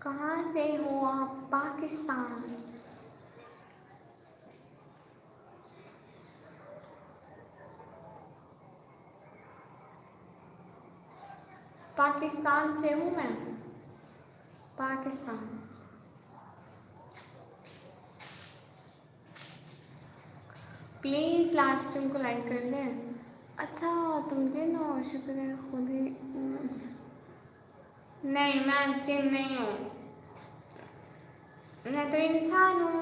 Speaker 1: कहाँ से हो आप? पाकिस्तान। पाकिस्तान से हूँ मैं, पाकिस्तान। प्लीज़ लाइव स्ट्रीम को लाइक कर दें। अच्छा तुम ना, शुक्र है खुद ही। नहीं मैं जिन नहीं हूँ, मैं तो इंसान हूँ।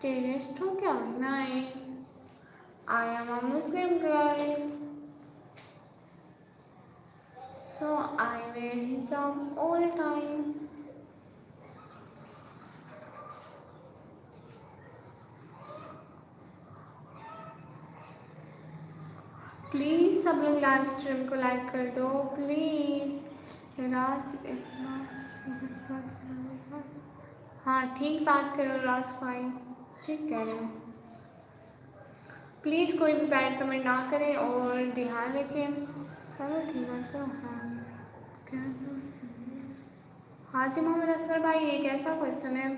Speaker 1: टेररिस्ट हो क्या? नहीं, I am a Muslim girl, so I wear hijab all time. Please सब लोग लाइव स्ट्रीम को लाइक कर दो प्लीज़। राज हाँ ठीक बात करो राज भाई, ठीक कह रहे हो। प्लीज़ कोई भी बैड कमेंट ना करें और ध्यान रखें। चलो ठीक बात करो। हाँ क्या? हाँ जी मोहम्मद असगर भाई, ये कैसा क्वेश्चन है?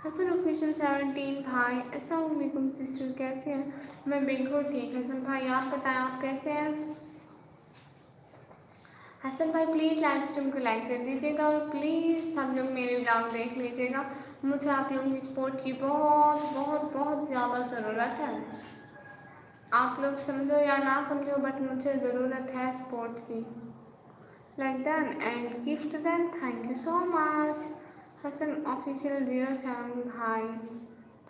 Speaker 1: हसन ऑफिशियल 17 भाई, अस्सलाम वालेकुम सिस्टर, कैसे हैं? मैं बिल्कुल ठीक। हसन भाई आप बताएं, आप कैसे हैं? हसन भाई प्लीज़ लाइव स्ट्रीम को लाइक कर दीजिएगा और प्लीज़ सब लोग मेरे ब्लॉग देख लीजिएगा। मुझे आप लोगों की सपोर्ट की बहुत बहुत बहुत ज़्यादा ज़रूरत है। आप लोग समझो या ना समझो बट मुझे ज़रूरत है सपोर्ट की। Like done and gift done, thank you so much. Hasan official 07 भाई,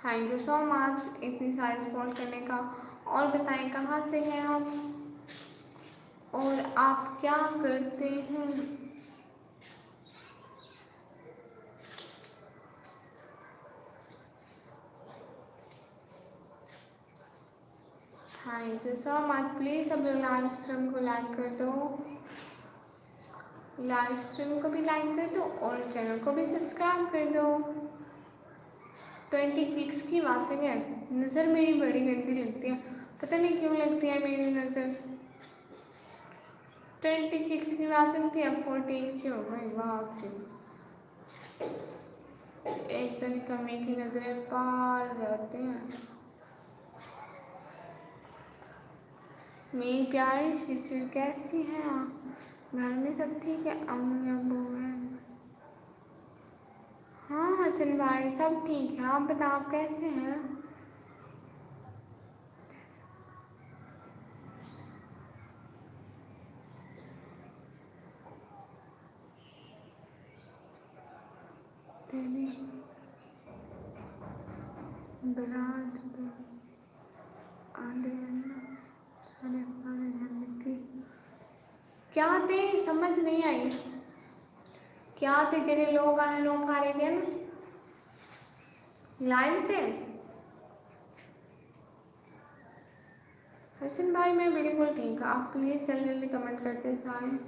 Speaker 1: थैंक यू सो मच इतनी सारी सपोर्ट करने का। और बताएं कहाँ से हैं आप और आप क्या करते हैं? Thank you so much. Please सब लोग लाइव स्ट्रीम को लाइक कर दो, लाइव स्ट्रीम को भी लाइक कर दो और चैनल को भी सब्सक्राइब कर दो। 26 की वाचिंग है। नज़र मेरी बड़ी गंदी लगती है, पता नहीं क्यों लगती है मेरी नज़र। 26 की वाचिंग थी, अब 14 की हो गई वाचिंग। एक दिन कमी की नज़रें पार जाती हैं। मेरी प्यारी सिस्टर कैसी हैं आप? घर में सब ठीक है? अम्मी अबू हैं? हाँ हसन भाई सब ठीक है, आप बताओ आप कैसे हैं? तेरी विराट आधे सारे पारे हैं की क्या थे, समझ नहीं आई। क्या थे जेरे लोग आने लोग आ रहे थे ना लाइव थे? हसन भाई मैं बिल्कुल ठीक, आप प्लीज़ जल्दी जल्दी कमेंट करते जाएं।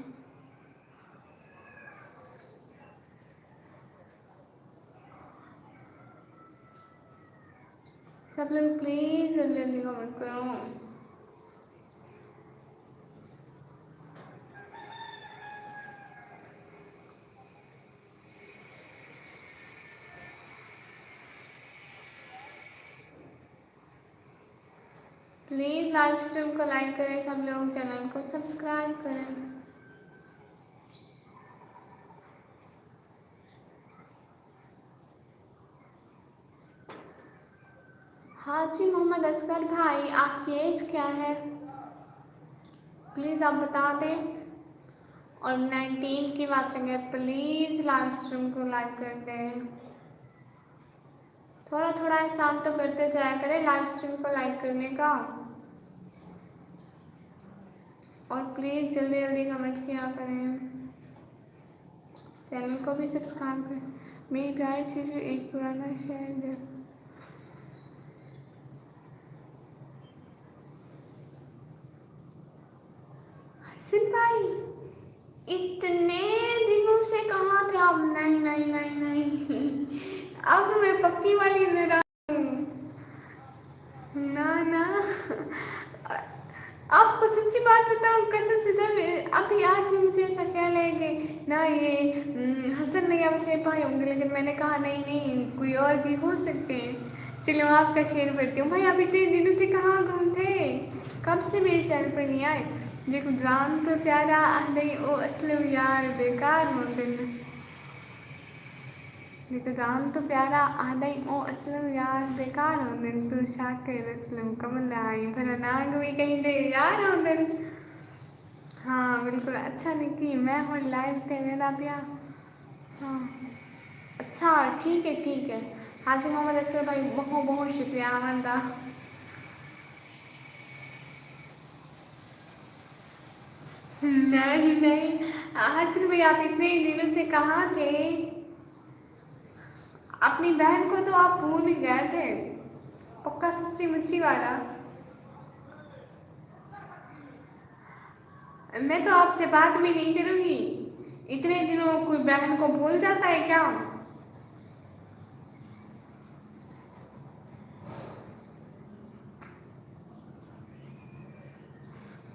Speaker 1: सब लोग प्लीज़ जल्दी जल्दी कमेंट करो। प्लीज़ लाइव स्ट्रीम को लाइक करें सब लोग, चैनल को सब्सक्राइब करें। हाँ जी मोहम्मद असगर भाई, आपकी एज क्या है प्लीज़ आप बता दें। और 19 की वाचिंग है, प्लीज़ लाइव स्ट्रीम को लाइक कर दें। थोड़ा थोड़ा एहसान तो करते जाया करें लाइव स्ट्रीम को लाइक करने का, और प्लीज़ जल्दी जल्दी कमेंट किया करें, चैनल को भी सब्सक्राइब करें। मेरी प्यारी चीज़ एक पुराना शहर है। हसन भाई, इतने दिनों से कहाँ थे आप? नहीं नहीं नहीं नहीं, अब मैं पक्की वाली जरा ना ना। आपको सच्ची बात बताऊं, कसम से जब अभी आज भी मुझे ऐसा कह रहे कि ना ये हसन भैया वैसे भाई होंगे, लेकिन मैंने कहा नहीं नहीं, कोई और भी हो सकते हैं। चलो आपका शेयर करती हूँ भाई। आप इतने दिनों से कहाँ गुम थे? कब से मेरे शेयर पर नहीं आए? देखो जान तो प्यारा नहीं ओ असलम यार बेकार होते हैं। देखो जान तो प्यारा आदई ओ असलम यार बेकार होंदे तू शाकिर असलम कमल आई भला नाग भी कहीं दे यार होंदे। हाँ बिल्कुल, अच्छा निकी मैं हूँ लाइव थे मेरा पिया। हाँ अच्छा ठीक है। हाजी मोहम्मद असलम भाई बहुत बहुत शुक्रिया आनंदा। नहीं नहीं, हसन भाई आप इतने दिनों से कहाँ थे? अपनी बहन को तो आप भूल ही गए थे, पक्का सच्ची मुच्ची वाला। मैं तो आपसे बात भी नहीं करूंगी। इतने दिनों कोई बहन को भूल जाता है क्या?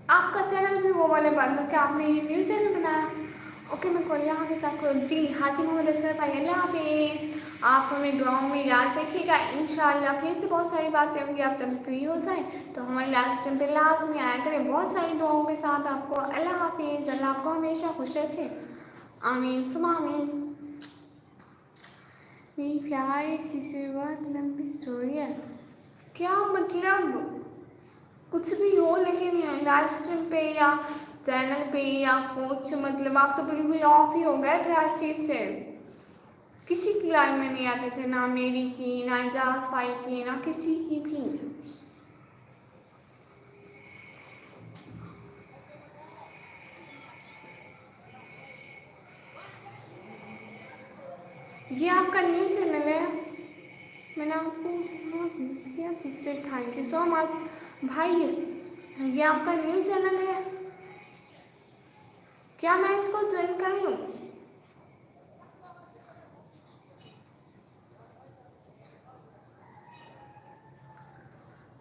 Speaker 1: आपका चैनल भी वो वाले बंद हो क्या? आपने ये न्यू चैनल बनाया? ओके मैं कॉल यहाँ के साथ करूँ जी। हाजी मोहम्मद असगर भाई अल्लाह हाफिज़। आप हमें दुआओं में याद रखिएगा। इंशाल्लाह फिर से बहुत सारी बातें होंगी। आप तब फ्री हो जाएं तो हमारे लास्ट टाइम पे लाजमी आया करें बहुत सारी दुआओं के साथ। आपको अल्लाह हाफिज़, अल्लाह आपको हमेशा खुश रखे, आमीन सुमा आमीन। मेरी प्यारी सी बहुत लंबी स्टोरी है, क्या मतलब? कुछ भी हो, लेकिन लाइव स्ट्रीम पे या चैनल पे या कुछ, मतलब आप तो बिल्कुल ऑफ ही हो गए थे हर चीज़ से। किसी की लाइव में नहीं आते थे, ना मेरी की, ना एजाज भाई की, ना किसी की भी। ये आपका न्यू चैनल है? मैंने आपको बहुत मिस किया sister, thank you so much भाई। ये आपका न्यू चैनल है? क्या मैं इसको ज्वाइन कर लूँ?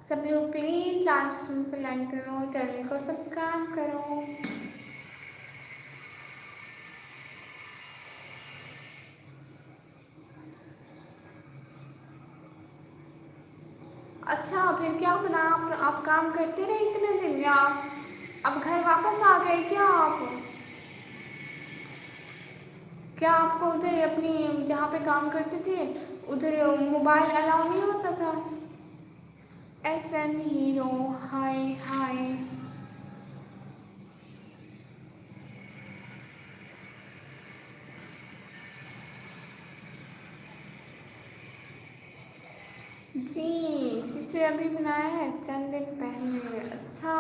Speaker 1: सब लोग प्लीज़ लाइक स्ट्रीम पर लाइक करो, चैनल को सब्सक्राइब करो। अच्छा फिर क्या बना? आप काम करते रहे इतने दिन, या अब घर वापस आ गए क्या आप? क्या आपको उधर अपनी जहाँ पे काम करते थे उधर मोबाइल अलाउ नहीं होता था? FN हीरो, हाय हाय। जी सिस्टर अभी बनाया है चंद दिन पहले। अच्छा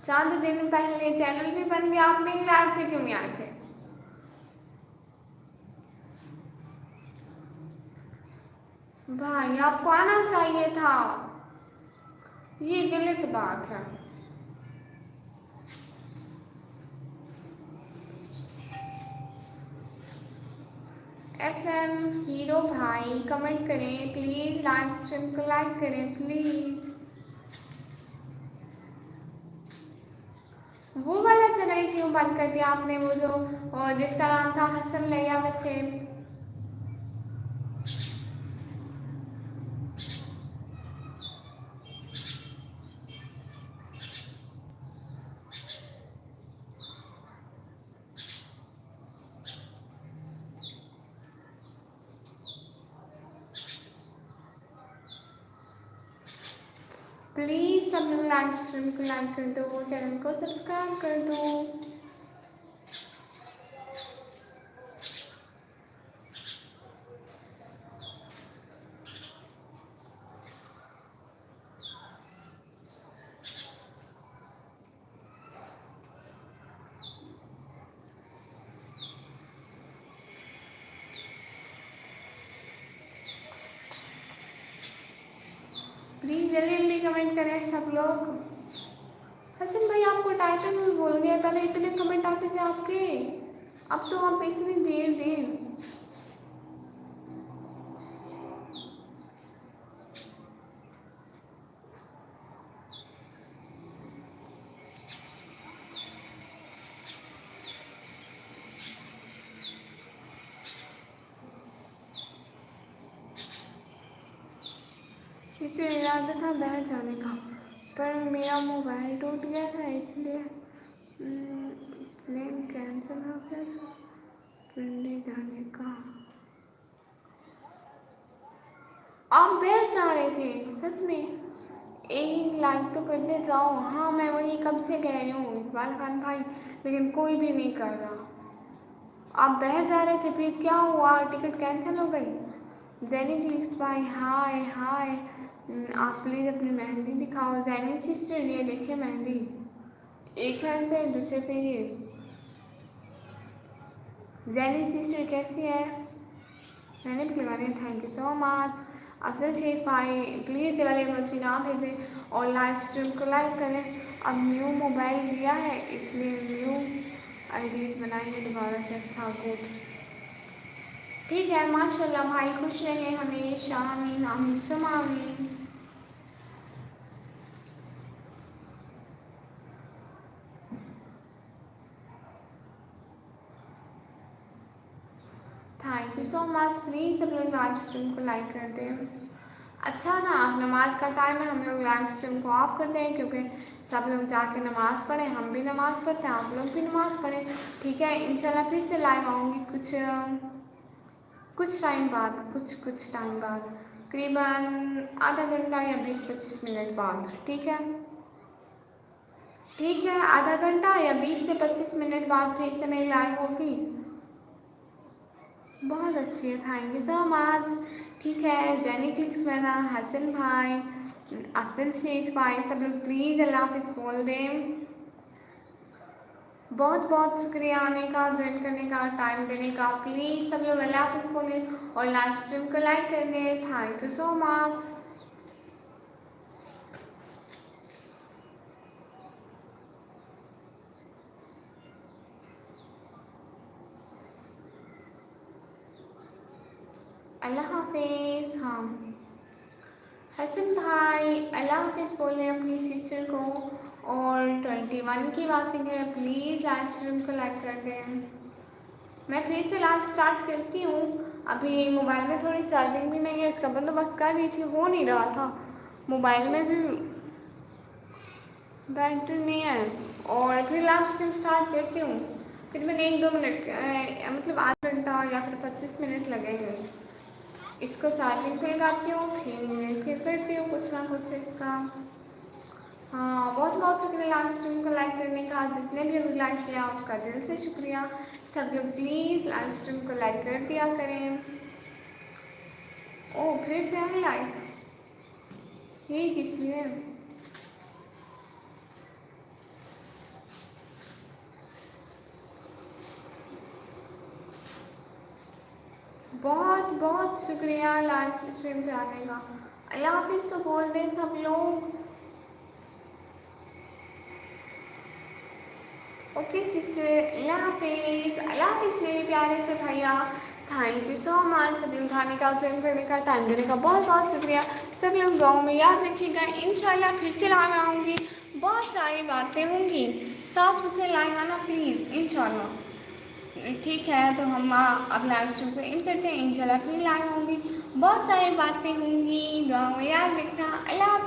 Speaker 1: चंद दिन पहले चैनल भी बन गया, आप मिल आए थे, क्यों नहीं आए थे? भाई आपको आना चाहिए था, ये गलत बात है। FM हीरो भाई कमेंट करें प्लीज़, लाइव स्ट्रीम को लाइक करें प्लीज़। वो वाला चैनल क्यों बंद कर दिया आपने, वो जो जिसका नाम था हसन लैया वसीम? प्लीज़ सब लोग लाइव स्ट्रीम को लाइक कर दो, चैनल को सब्सक्राइब कर दो। प्लीज़ जल्दी जल्दी कमेंट करें सब लोग। हसन भाई आपको टाइटल भी भूल गए, पहले इतने कमेंट आते थे आपके, अब तो आप इतनी देर देर। सिस्टर इरादा था बाहर जाने का, पर मेरा मोबाइल टूट गया था इसलिए प्लान कैंसिल हो गया था पढ़ने जाने का। आप बाहर जा रहे थे सच में? एक लाइक तो करने जाओ। हाँ मैं वही कब से कह रही हूँ इकबाल खान भाई, लेकिन कोई भी नहीं कर रहा। आप बाहर जा रहे थे फिर क्या हुआ, टिकट कैंसिल हो गई? जैनी क्लिक्स भाई हाय हाय, आप प्लीज़ अपनी मेहंदी दिखाओ। जैनी सिस्टर ये देखिए मेहंदी, एक हैंड पे दूसरे पे ये। जैनी सिस्टर कैसी है? मैंने भी लगा रही, thank you so much. Afzal Sheikh भाई प्लीज़ ये वाले इमोजी ना भेजें और लाइव स्ट्रीम को लाइक करें। अब न्यू मोबाइल लिया है इसलिए न्यू आईडीज बनाएंगे दोबारा से। अच्छा गुड, ठीक है माशाल्लाह भाई, खुश रहें हमेशा, आमीन आमीन सुम आमीन। Thank you so much. Please सब लोग लाइव स्ट्रीम को लाइक कर दें। अच्छा ना, अब नमाज का टाइम है, हम लोग लाइव स्ट्रीम को ऑफ करते हैं क्योंकि सब लोग जाके नमाज़ पढ़ें, हम भी नमाज़ पढ़ते हैं, आप लोग भी नमाज़ पढ़ें। ठीक है इंशाल्लाह फिर से लाइव आऊँगी कुछ टाइम बाद, कुछ टाइम बाद, करीबन आधा घंटा या 20-25 मिनट बाद। ठीक है आधा घंटा या 20 से 25 मिनट बाद फिर से मेरी लाइव होगी। बहुत अच्छी है, थैंक यू सो मच। ठीक है जैनी क्लिक्स बना, हसन भाई, अफजल शेख भाई, सब लोग प्लीज़ अल्लाह हाफिज़ बोल दें। बहुत बहुत शुक्रिया आने का, ज्वाइन करने का, टाइम देने का। प्लीज़ सब लोग अल्लाह हाफिज़ बोलें और लाइव स्ट्रीम को लाइक कर दें। Thank you so much. अल्लाह हाफिज़। हाँ हसन भाई अल्लाह हाफिज़ बोलें अपनी सिस्टर को। और 21 की वाचिंग है, प्लीज़ लाइव स्ट्रीम को लाइक कर दें। मैं फिर से लाइव स्टार्ट करती हूँ, अभी मोबाइल में थोड़ी चार्जिंग भी नहीं है, इसका बंदोबस्त कर रही थी, हो नहीं रहा था, मोबाइल में भी बैटरी नहीं है। और फिर लाइव स्ट्रीम स्टार्ट करती हूँ, फिर मैंने 1-2 मिनट मतलब आधा घंटा या फिर 25 मिनट लगेंगे। इसको चार्जिंग पे लगाती हूँ, फिर करती हूँ कुछ ना कुछ इसका। हाँ बहुत बहुत शुक्रिया लाइव स्ट्रीम को लाइक करने का, जिसने भी अभी लाइक किया उसका दिल से शुक्रिया। सब लोग प्लीज़ लाइव स्ट्रीम को लाइक कर दिया करें। ओ फिर से है लाइक, ये किस लिए? बहुत बहुत शुक्रिया लाइव स्ट्रीम पे आने का। अल्लाह हाफिज़ तो बोल दें सब लोग। ओके सिस्टर अल्लाह हाफिज़, अल्लाह हाफिज़ मेरे प्यारे से भैया। थैंक यू सो मच दिल खाने का, ज्वाइन करने का, टाइम देने का बहुत बहुत शुक्रिया। सब लोग गाँव में याद रखिएगा, इंशाल्लाह फिर से लाइव आऊँगी, बहुत सारी बातें होंगी। 7 बजे लाइव आना प्लीज़ इंशाल्लाह। ठीक है तो हम अब लाइव स्ट्रीम को इन करते हैं, इंशाल्लाह फिर लाइव आऊँगी, बहुत सारी बातें होंगी। दुआ में याद रखना। अल्लाह हाफिज़।